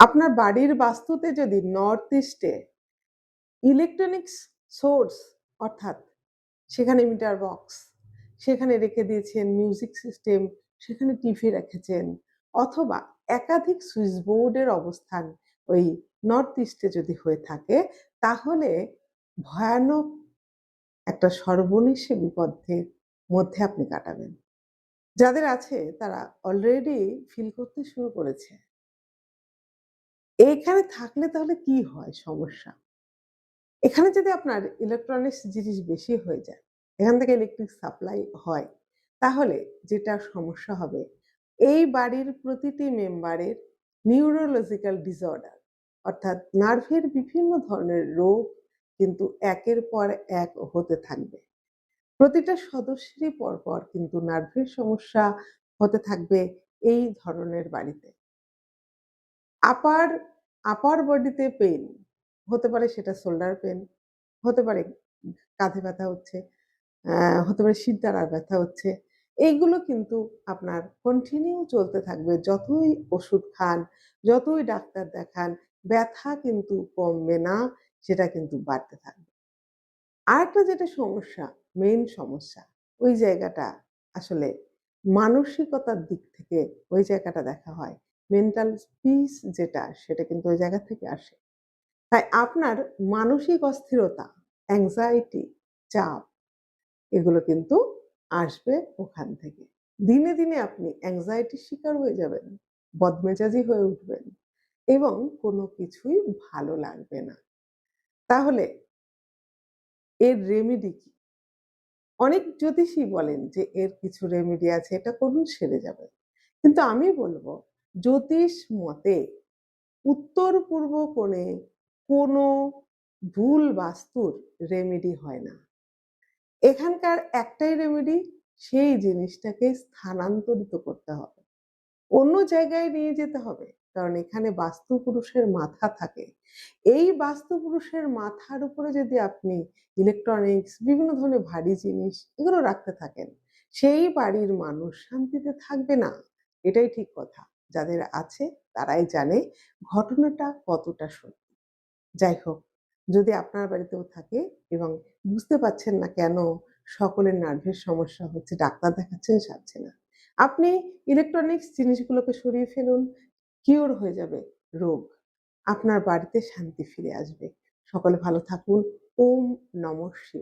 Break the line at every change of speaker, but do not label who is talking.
আপনার বাড়ির বাস্তুতে যদি নর্থ ইস্টে ইলেকট্রনিক্স সোর্স অর্থাৎ সেখানে মিটার বক্স, সেখানে রেখে দিয়েছেন মিউজিক সিস্টেম, সেখানে টিভি রেখেছেন অথবা একাধিক সুইচ বোর্ডের অবস্থান ওই নর্থ ইস্টে যদি হয়ে থাকে, তাহলে ভয়ানক একটা সর্বনেশে বিপদের মধ্যে আপনি কাটাবেন। যাদের আছে তারা অলরেডি ফিল করতে শুরু করেছে। এইখানে থাকলে তাহলে কি হয় সমস্যা? এখানে যদি আপনার ইলেকট্রনিক্স জিনিস বেশি হয়ে যায়, এখান থেকে ইলেকট্রিক সাপ্লাই হয়, তাহলে যেটা সমস্যা হবে, এই বাড়ির প্রতিটি মেম্বারের নিউরোলজিক্যাল ডিসঅর্ডার অর্থাৎ নার্ভের বিভিন্ন ধরনের রোগ কিন্তু একের পর এক হতে থাকবে। প্রতিটা সদস্যেরই পরপর কিন্তু নার্ভের সমস্যা হতে থাকবে এই ধরনের বাড়িতে। আপার আপার বডিতে পেইন হতে পারে, সেটা শোল্ডার পেইন হতে পারে, কাঁধে ব্যথা হচ্ছে, হতে পারে শিরদাঁড়ার ব্যথা হচ্ছে। এইগুলো কিন্তু আপনার কন্টিনিউ চলতে থাকবে। যতই ওষুধ খান, যতই ডাক্তার দেখান, ব্যথা কিন্তু কমবে না, সেটা কিন্তু বাড়তে থাকবে। আরেকটা যেটা সমস্যা, মেইন সমস্যা, ওই জায়গাটা আসলে মানসিকতার দিক থেকে ওই জায়গাটা দেখা হয়। মেন্টাল পিস যেটা, সেটা কিন্তু ওই জায়গা থেকে আসে। তাই আপনার মানসিক অস্থিরতা, অ্যাংজাইটি, চাপ এগুলো কিন্তু আসবে ওখান থেকে। দিনে, দিনে আপনি অ্যাংজাইটির শিকার হয়ে যাবেন, বদমেজাজি হয়ে উঠবেন এবং কোনো কিছুই ভালো লাগবে না। তাহলে এর রেমেডি কি? অনেক জ্যোতিষী বলেন যে এর কিছু রেমেডি আছে, এটা করুন সেরে যাবে। কিন্তু আমি বলব, জ্যোতিষ মতে উত্তর-পূর্ব কোণে কোনো ভুল বাস্তুর রেমেডি হয় না। এখানকার একটাই রেমেডি, সেই জিনিসটাকে স্থানান্তরিত করতে হবে। অন্য জায়গায় নিয়ে যেতে হবে। কারণ এখানে বাস্তুপুরুষের মাথা থাকে। এই বাস্তুপুরুষের মাথার উপরে যদি আপনি ইলেকট্রনিক্স, বিভিন্ন ধরনের ভারী জিনিস এগুলো রাখতে থাকেন, সেই বাড়ির মানুষ শান্তিতে থাকবে না। এটাই ঠিক কথা। যাদের আছে তারাই জানে ঘটনাটা কতটা সত্যি। যাই হোক, যদি আপনার বাড়িতেও থাকে এবং বুঝতে পারছেন না কেন সকলের নার্ভের সমস্যা হচ্ছে, ডাক্তার দেখাচ্ছেন সারছে না, আপনি ইলেকট্রনিক্স জিনিসগুলোকে সরিয়ে ফেলুন, কিওর হয়ে যাবে রোগ। আপনার বাড়িতে শান্তি ফিরে আসবে। সকলে ভালো থাকুন। ওম নমঃ শিবায়।